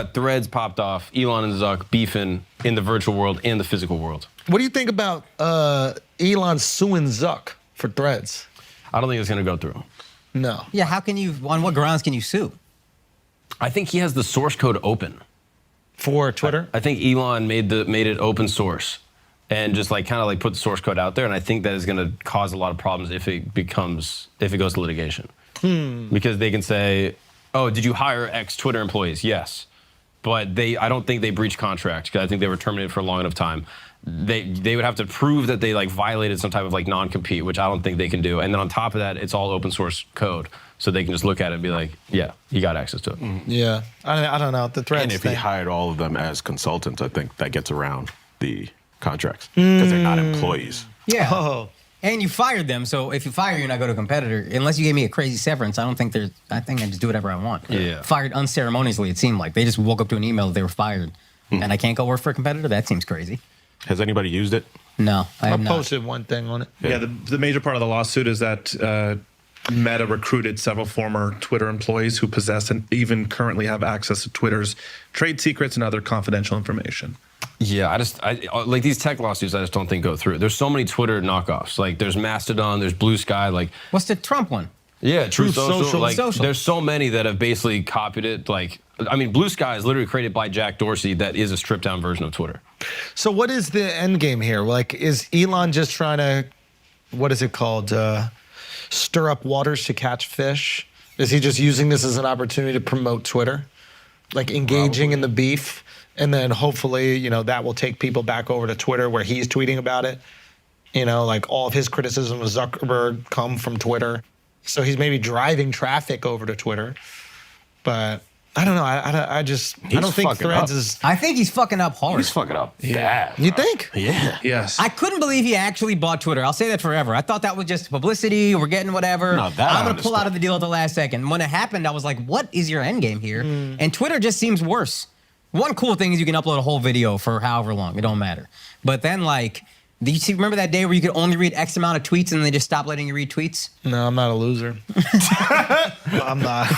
Threads popped off, Elon and Zuck beefing in the virtual world and the physical world. What do you think about Elon suing Zuck for Threads? I don't think it's going to go through. No. Yeah, how can you, on what grounds can you sue? I think he has the source code open. For Twitter? I think Elon made it open source and just like kind of like put the source code out there. And I think that is going to cause a lot of problems if it goes to litigation. Because they can say, oh, did you hire X Twitter employees? Yes. But I don't think they breached contract because I think they were terminated for a long enough time. They would have to prove that they like violated some type of like non-compete, which I don't think they can do. And then on top of that, it's all open source code. So they can just look at it and be like, yeah, you got access to it. Yeah. I don't know. The Threads And if thing. he hired all of them as consultants, I think that gets around the contracts because they're not employees. Yeah. Oh. And you fired them, so if you fire, you're not go to a competitor. Unless you gave me a crazy severance, I think I just do whatever I want. Yeah. Fired unceremoniously, it seemed like. They just woke up to an email that they were fired. And I can't go work for a competitor? That seems crazy. Has anybody used it? No, I have not. posted one thing on it. Yeah, the major part of the lawsuit is that Meta recruited several former Twitter employees who possess and even currently have access to Twitter's trade secrets and other confidential information. Yeah, I like these tech lawsuits. I just don't think go through. There's so many Twitter knockoffs. Like there's Mastodon, there's Blue Sky. Like What's the Trump one? yeah, Truth Social. Like Social. there's so many that have basically copied it. Like I mean, Blue Sky is literally created by Jack Dorsey. That is a stripped down version of Twitter. So what is the end game here? Like, is Elon just trying to, what is it called? Stir up waters to catch fish? Is he just using this as an opportunity to promote Twitter? Like engaging in the beef? And then hopefully, you know, that will take people back over to Twitter where he's tweeting about it. You know, like all of his criticism of Zuckerberg come from Twitter. So he's maybe driving traffic over to Twitter. But I don't know. I don't think Threads is. I think he's fucking up hard. He's fucking up bad. You think? Yeah. Yes. I couldn't believe he actually bought Twitter. I'll say that forever. I thought that was just publicity. We're getting whatever. No, that I'm I going to pull out understand. of the deal at the last second. When it happened, I was like, what is your end game here? And Twitter just seems worse. One cool thing is you can upload a whole video for however long. It don't matter. But then, like, remember that day where you could only read X amount of tweets and they just stopped letting you read tweets? No, I'm not a loser. I'm not.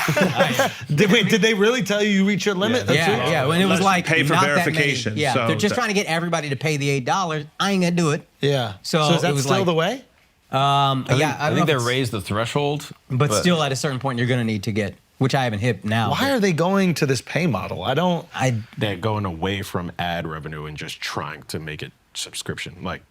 Did they really tell you reach your limit? Yeah. When it was Unless you like pay for not that verification, many. Yeah, so they're just that- trying to get everybody to pay the $8. I ain't gonna do it. Yeah. So is that it was still like- the way? I I think they raised the threshold, but still at a certain point you're gonna need to get, which I haven't hit now. Why are they going to this pay model? They're going away from ad revenue and just trying to make it subscription, like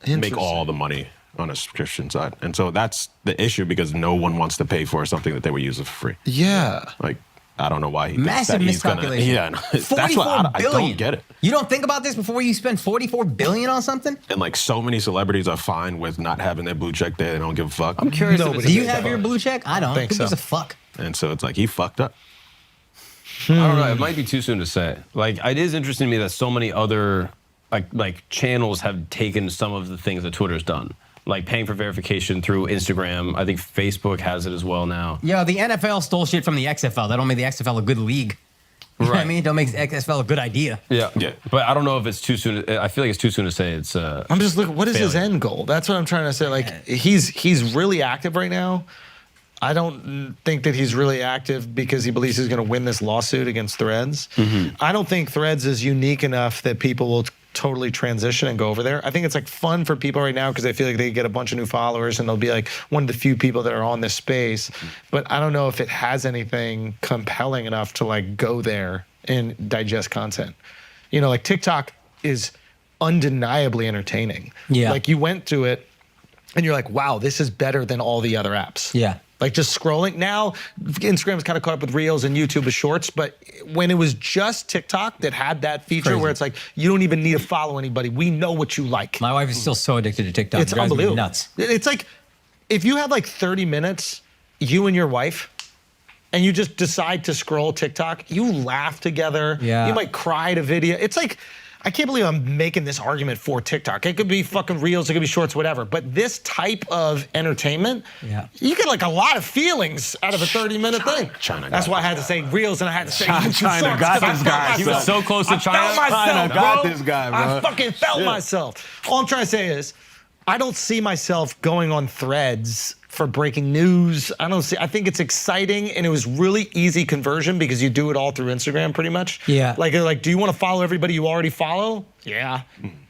make Interesting. all the money on a subscription side. And so that's the issue because no one wants to pay for something that they were using for free. Yeah. Like, I don't know why he thinks Massive that he's gonna. miscalculation. Yeah, no, that's 44 what I billion. don't get it. You don't think about this before you spend 44 billion on something? And like so many celebrities are fine with not having their blue check there. They don't give a fuck. I'm curious. Nobody if Do it's you have your blue check? I don't. think Who gives so. a fuck? And so it's like he fucked up. I don't know. It might be too soon to say. Like, it is interesting to me that so many other like channels have taken some of the things that Twitter's done, like paying for verification through Instagram. I think Facebook has it as well now. Yo, the NFL stole shit from the XFL. That don't make the XFL a good league. You know what I mean? Don't make the XFL a good idea. Yeah, Yeah. But I don't know if it's too soon. I feel like it's too soon to say it's. I'm just looking. What is his failure. end goal? That's what I'm trying to say. Like he's really active right now. I don't think that he's really active because he believes he's going to win this lawsuit against Threads. I don't think Threads is unique enough that people will totally transition and go over there. I think it's like fun for people right now because they feel like they get a bunch of new followers and they'll be like one of the few people that are on this space. But I don't know if it has anything compelling enough to like go there and digest content. You know, like TikTok is undeniably entertaining. Yeah. Like you went to it and you're like, wow, this is better than all the other apps. Yeah. Like just scrolling. Now, Instagram's kind of caught up with Reels and YouTube with Shorts, but when it was just TikTok that had that feature Crazy. where it's like, you don't even need to follow anybody. We know what you like. My wife is still so addicted to TikTok. It's It drives me unbelievable. nuts. It's like, if you have like 30 minutes, you and your wife, and you just decide to scroll TikTok, you laugh together. Yeah. You might cry at a video. It's like, I can't believe I'm making this argument for TikTok. It could be fucking Reels, it could be Shorts, whatever. But this type of entertainment, you get like a lot of feelings out of a 30-minute thing. China That's got why I had to say Reels and I had to say China YouTube Shorts, got 'cause I this felt guy. He was myself. so close to I China. felt myself, China got bro. this guy, bro. I fucking felt myself. All I'm trying to say is, I don't see myself going on Threads for breaking news. I think it's exciting, and it was really easy conversion because you do it all through Instagram pretty much. Yeah. Like, do you want to follow everybody you already follow? Yeah.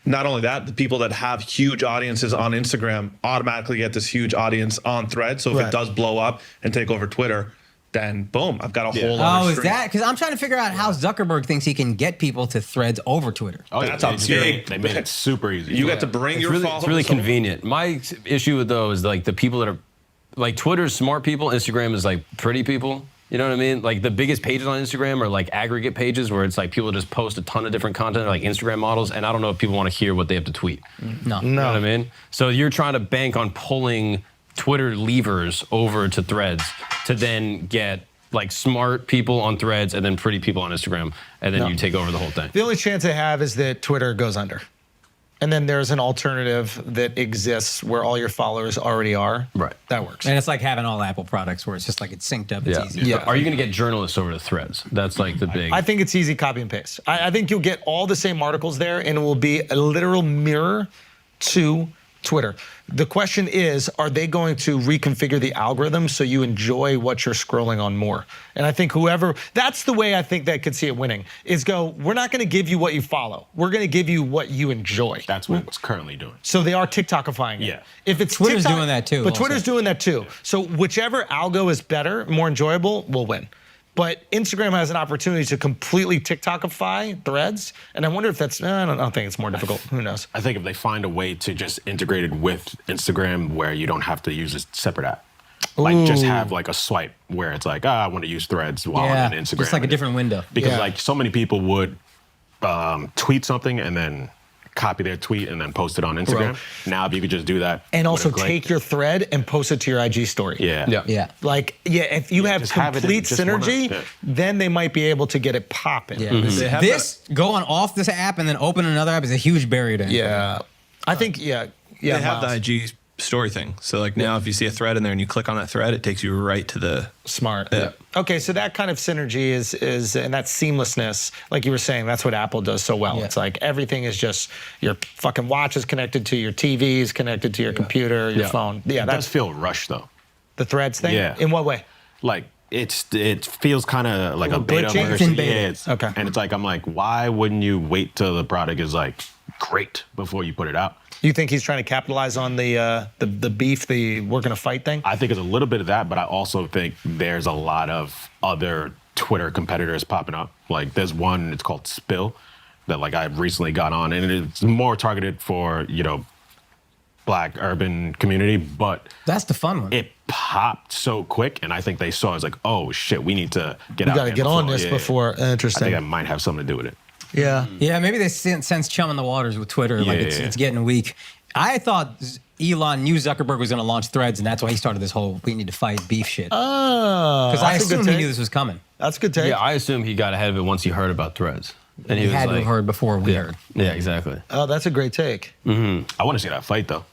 Not only that, the people that have huge audiences on Instagram automatically get this huge audience on Threads. So if Right. it does blow up and take over Twitter, then boom, I've got a whole Oh, other is stream. that? Because I'm trying to figure out how Zuckerberg thinks he can get people to Threads over Twitter. Oh, That's yeah, a big- they made it super easy. You got to bring your followers. It's really over. convenient. My issue with those, like the people that are, like Twitter's smart people, Instagram is like pretty people. You know what I mean? Like the biggest pages on Instagram are like aggregate pages where it's like people just post a ton of different content, like Instagram models, and I don't know if people want to hear what they have to tweet. No. You know what I mean? So you're trying to bank on pulling Twitter levers over to Threads to then get like smart people on Threads and then pretty people on Instagram, and then you take over the whole thing. The only chance I have is that Twitter goes under. And then there's an alternative that exists where all your followers already are. Right. That works. And it's like having all Apple products where it's just like it's synced up. It's easy. Yeah. Are you going to get journalists over to Threads? That's like the big. I think it's easy copy and paste. I think you'll get all the same articles there, and it will be a literal mirror to Twitter. The question is, are they going to reconfigure the algorithm so you enjoy what you're scrolling on more? And I think that's the way I think they could see it winning, is go, we're not going to give you what you follow. We're going to give you what you enjoy. That's what it's currently doing. So they are TikTokifying it. Yeah. If it's Twitter's TikTok, doing that too, But also. Twitter's doing that too. So whichever algo is better, more enjoyable, will win. But Instagram has an opportunity to completely TikTokify Threads, and I wonder if that's. I don't think it's more difficult. Who knows? I think if they find a way to just integrate it with Instagram where you don't have to use a separate app. Like just have like a swipe where it's like, I want to use Threads while I'm in Instagram. Just like a different window. Because Yeah. like so many people would tweet something and then copy their tweet and then post it on Instagram. Now if you could just do that. And with also a click- take your thread and post it to your IG story. Yeah. Yeah. Yeah. Like, if you have just have it in complete just one synergy, app, yeah. then they might be able to get it popping. Yeah. They have This going off this app and then opening another app is a huge barrier to entry. Yeah. I think, yeah. They have Miles. the IG story thing. So like now if you see a thread in there and you click on that thread, it takes you right to the Smart. Yeah. Okay, so that kind of synergy is and that seamlessness, like you were saying, that's what Apple does so well. Yeah. It's like everything is just your fucking watch is connected to your TV, is connected to your computer, your Yeah. phone. Yeah, It does that's feel rushed though. the Threads thing. Yeah. In what way? Like it feels kind of like a little beta glitchy? It's version. in beta. Yeah, it's, Okay. And it's like I'm like, why wouldn't you wait till the product is like great before you put it out? You think he's trying to capitalize on the beef, the we're gonna fight thing? I think it's a little bit of that, but I also think there's a lot of other Twitter competitors popping up. Like there's one, it's called Spill, that like I recently got on, and it's more targeted for, Black urban community, but That's the fun one. it popped so quick, and I think they saw it's like, oh shit, we need to get We out got to there get on before- this yeah. before. I think Interesting. that might have something to do with it. Yeah. Yeah, maybe they sense chum in the waters with Twitter. Like Yeah. it's getting weak. I thought Elon knew Zuckerberg was going to launch Threads, and that's why he started this whole "we need to fight" beef shit. Oh, Because I that's a good assumed he take. knew this was coming. That's a good take. Yeah, I assume he got ahead of it once he heard about Threads, and He was had to like, have heard before we heard. Yeah, exactly. Oh, that's a great take. I want to see that fight though.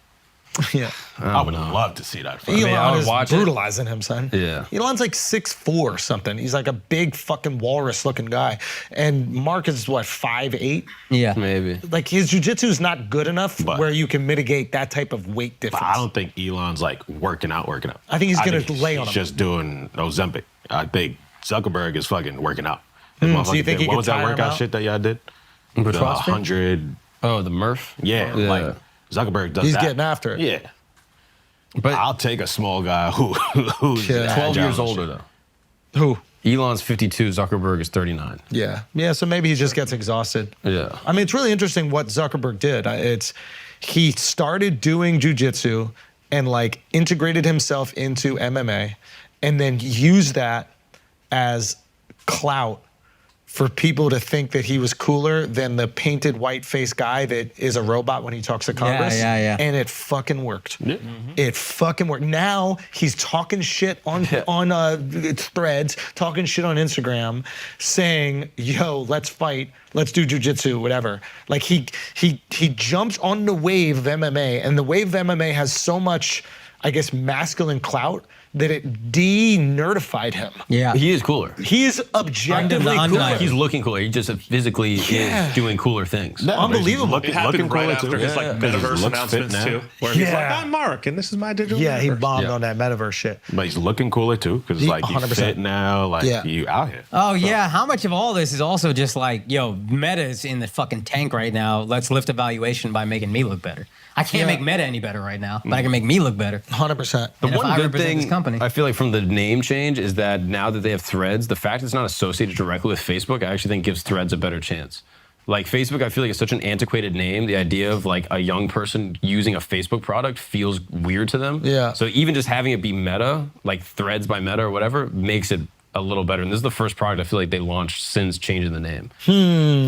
Yeah. I would love to see that fight. Elon I would is watch it. brutalizing him, son. Yeah. Elon's like 6'4" or something. He's like a big fucking walrus-looking guy. And Mark is what, 5'8"? Yeah, Maybe. Like his jujitsu is not good enough But- where you can mitigate that type of weight But difference. I don't think Elon's like working out. I think he's gonna lay on He's him. just doing Ozempic. I think Zuckerberg is fucking working out. so you think he what could was that tire him workout out? shit that y'all did? With The CrossFit? 100. Oh, the Murph. Yeah, like Zuckerberg does He's that. getting after it. Yeah, But I'll take a small guy who's Yeah. 12 years agile and older shit. though. Who? Elon's 52. Zuckerberg is 39. Yeah. Yeah, so maybe he just gets exhausted. Yeah. I mean, it's really interesting what Zuckerberg did. He started doing jujitsu and like integrated himself into MMA and then used that as clout for people to think that he was cooler than the painted white face guy that is a robot when he talks to Congress. yeah. And it fucking worked. Yeah. It fucking worked. Now he's talking shit on Threads, talking shit on Instagram, saying, "Yo, let's fight, let's do jujitsu, whatever." Like he jumps on the wave of MMA, and the wave of MMA has so much, I guess, masculine clout that it de-nerdified him. Yeah. He is cooler. He is objectively cooler. Undeniable. He's looking cooler. He just physically is doing cooler things. Unbelievable. It happened right after his like metaverse looks announcements fit now. too, where he's like, Yeah. "I'm Mark, and this is my digital." Yeah, he universe." bombed Yeah. on that metaverse shit. But he's looking cooler too, because like you 100%. fit now, like Yeah. you out here. Oh yeah, how much of all this is also just like, yo, Meta's in the fucking tank right now. Let's lift evaluation by making me look better. I can't make Meta any better right now, but I can make me look better. 100%. The And if one I good represent thing this company. I feel like from the name change is that now that they have Threads, the fact it's not associated directly with Facebook, I actually think gives Threads a better chance. Like Facebook, I feel like it's such an antiquated name. The idea of like a young person using a Facebook product feels weird to them. Yeah. So even just having it be Meta, like Threads by Meta or whatever, makes it a little better. And this is the first product I feel like they launched since changing the name.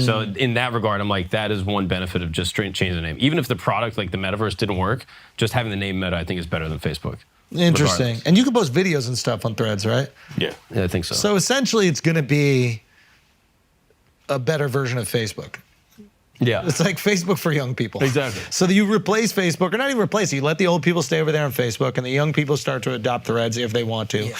So in that regard, I'm like, that is one benefit of just straight changing the name. Even if the product, like the metaverse, didn't work, just having the name Meta, I think is better than Facebook. Interesting. Regardless. And you can post videos and stuff on Threads, right? Yeah. Yeah, I think so. So essentially, it's going to be a better version of Facebook. yeah. It's like Facebook for young people. Exactly. So that you replace Facebook, or not even replace it. You let the old people stay over there on Facebook, and the young people start to adopt Threads if they want to.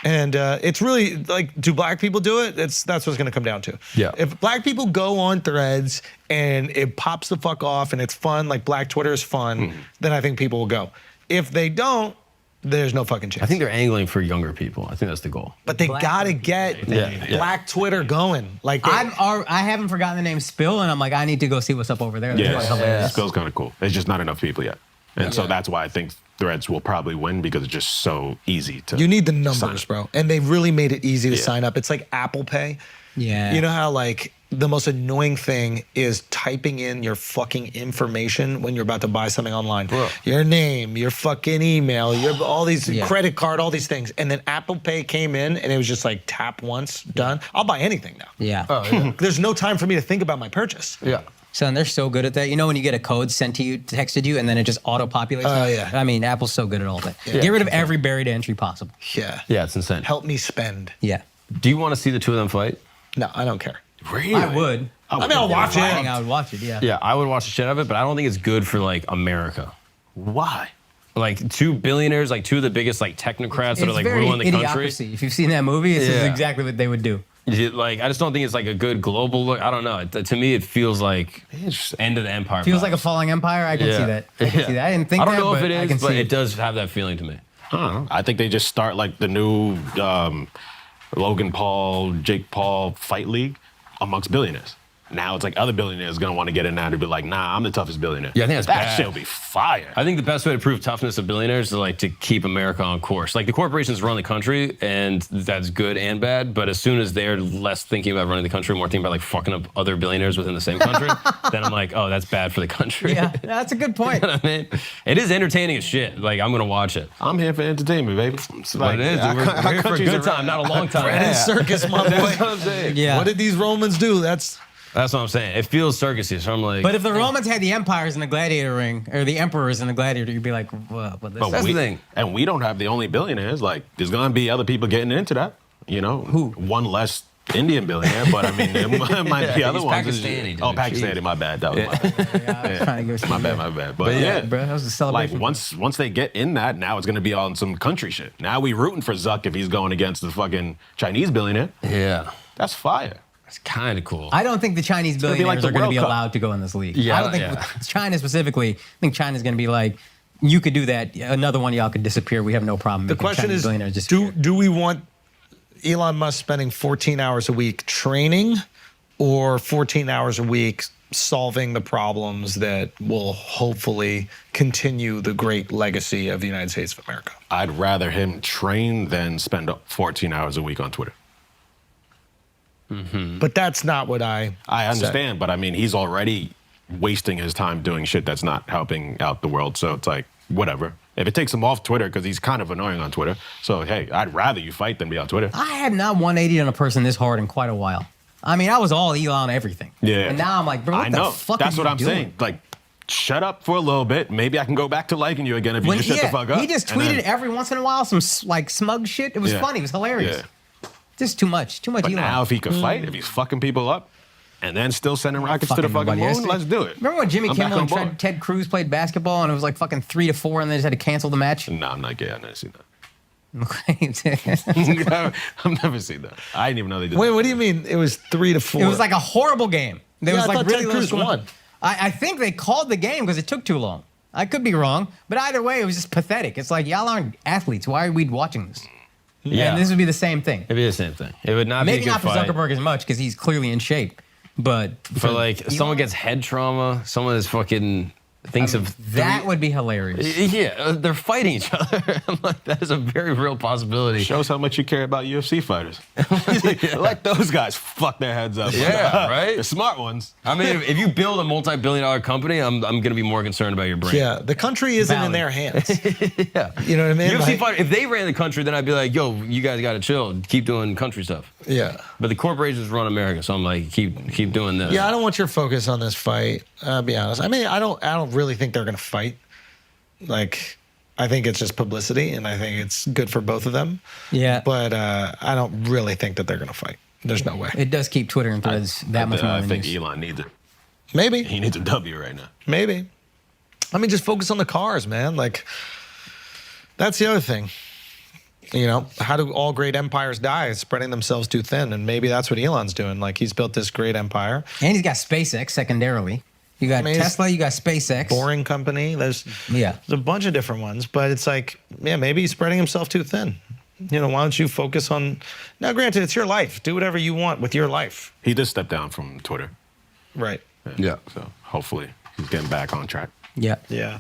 And it's really like, do black people do it? That's what it's going to come down to. Yeah. If black people go on Threads and it pops the fuck off and it's fun, like Black Twitter is fun, then I think people will go. If they don't, there's no fucking chance. I think they're angling for younger people. I think that's the goal. But they Black gotta people. get Yeah. Black Twitter going. Like I haven't forgotten the name Spill, and I'm like, I need to go see what's up over there. That's probably Yeah, hilarious. Spill's kind of cool. There's just not enough people yet. And so that's why I think Threads will probably win, because it's just so easy to. you need the sign numbers, up. bro. And they really made it easy to Yeah. sign up. It's like Apple Pay. Yeah. You know how like the most annoying thing is typing in your fucking information when you're about to buy something online. Your name, your fucking email, your all these credit card, all these things. And then Apple Pay came in and it was just like tap once, done. I'll buy anything now. Yeah. There's no time for me to think about my purchase. Yeah. So and they're so good at that. You know when you get a code sent to you, texted you, and then it just auto-populates? Oh, yeah. I mean, Apple's so good at all that. Get rid of every buried entry possible. Yeah. Yeah, it's insane. Help me spend. Yeah. Do you want to see the two of them fight? No, I don't care. Really? I would. I mean, I'll watch I think it. I would watch it, yeah. Yeah, I would watch the shit out of it, but I don't think it's good for like America. Why? Like two billionaires, like two of the biggest like technocrats that are It's like very ruling the country. idiocracy. If you've seen that movie, this is Yeah. exactly what they would do. Like, I just don't think it's like a good global look. I don't know. To me, it feels like end of the empire. Feels vibes. like a falling empire. I can see that. I can see that. I didn't think I don't that, know if but it I can is, but see it does have that feeling to me. I don't know. I think they just start like the new Logan Paul, Jake Paul fight league amongst billionaires. Now it's like other billionaires gonna want to get in there to be like, nah, I'm the toughest billionaire. Yeah, I think that's that bad. shit'll be fire. I think the best way to prove toughness of billionaires is like to keep America on course. Like the corporations run the country, and that's good and bad. But as soon as they're less thinking about running the country, more thinking about like fucking up other billionaires within the same country, then I'm like, oh, that's bad for the country. Yeah, that's a good point. You know what I mean? It is entertaining as shit. Like I'm gonna watch it. I'm here for entertainment, baby. That's what it is. We're here for a countries good are- time, not a long time. Brandon Circus, my That's what boy. I'm saying. Yeah. What did these Romans do? That's That's what I'm saying. It feels circusy. So I'm like, But if the Romans had the empires in the gladiator ring, or the emperors in the gladiator, you'd be like, well, but this But That's we, the thing. And we don't have the only billionaires. Like, there's gonna be other people getting into that. You know, Who? One less Indian billionaire, but I mean, there might be Yeah, other he's ones. Pakistani, dude. Oh, Pakistani. My bad. That was my bad. I was trying to go My bad. My bad. But yeah, yeah, bro, that was a like celebration. once they get in that, now it's gonna be on some country shit. Now we rooting for Zuck if he's going against the fucking Chinese billionaire. yeah, That's fire. it's kind of cool. I don't think the Chinese gonna be billionaires like the are going to World be Cup. allowed to go in this league. Yeah, I don't think yeah. with China specifically. I think China's going to be like, you could do that. Another one of y'all could disappear. We have no problem. the making question Chinese is, billionaires disappear. do we want Elon Musk spending 14 hours a week training, or 14 hours a week solving the problems that will hopefully continue the great legacy of the United States of America? I'd rather him train than spend 14 hours a week on Twitter. But that's not what I understand, but I mean, he's already wasting his time doing shit that's not helping out the world. So it's like, whatever. If it takes him off Twitter, because he's kind of annoying on Twitter. So, hey, I'd rather you fight than be on Twitter. I have not 180 on a person this hard in quite a while. I mean, I was all Elon everything. Yeah. And now I'm like, bro, what I know. the fuck That's are what you I'm doing? saying. Like, shut up for a little bit. Maybe I can go back to liking you again if you just shut the fuck up. He just And tweeted then- every once in a while some like smug shit. It was Yeah. funny. It was hilarious. Yeah. Just too much. Too much But Elon. now if he could fight, if he's fucking people up, and then still sending rockets to the Fucking fucking nobody. moon, let's do it. Remember when Jimmy I'm back Kimmel on and board. Ted Cruz played basketball and it was like fucking 3-4 and they just had to cancel the match? No, I'm not gay. I never seen that. I've never seen that. I didn't even know they did Wait, that. what do you mean? It was 3-4. It was like a horrible game. There Yeah, was I like thought really Ted low Cruz scoring. won. I think they called the game because it took too long. I could be wrong, but either way, it was just pathetic. It's like, y'all aren't athletes. Why are we watching this? Yeah. And this would be the same thing. It'd be the same thing. It would not Maybe be a good not for fight. Zuckerberg as much because he's clearly in shape, but For like someone gets head trauma, someone is fucking thinks of that would be hilarious. Yeah, they're fighting each other. I'm like, that is a very real possibility. Shows how much you care about UFC fighters. Let those guys fuck their heads up. Yeah, right? The smart ones. I mean, if you build a multi-billion-dollar company, I'm going to be more concerned about your brain. Yeah, the country isn't in Valid. their hands. Yeah. You know what I mean? UFC Like- fighter, if they ran the country, then I'd be like, yo, you guys got to chill. Keep doing country stuff. Yeah. But the corporations run America, so I'm like, keep doing this. Yeah, I don't want your focus on this fight. I'll be honest. I mean, I don't really think they're gonna fight. Like, I think it's just publicity, and I think it's good for both of them. Yeah. But I don't really think that they're gonna fight. There's no way. It does keep Twitter and Threads that much more I than think news. Elon needs it. Maybe. He needs a W right now. Maybe. I mean, just focus on the cars, man. Like, that's the other thing. You know, how do all great empires die? Spreading themselves too thin. And maybe that's what Elon's doing. Like, he's built this great empire. And he's got SpaceX secondarily. You got mean, Tesla, you got SpaceX. Boring company. There's Yeah. a bunch of different ones. But it's like, yeah, maybe he's spreading himself too thin. You know, why don't you focus on... Now, granted, it's your life. Do whatever you want with your life. He just stepped down from Twitter. Right. Yeah. So hopefully he's getting back on track. Yeah. Yeah.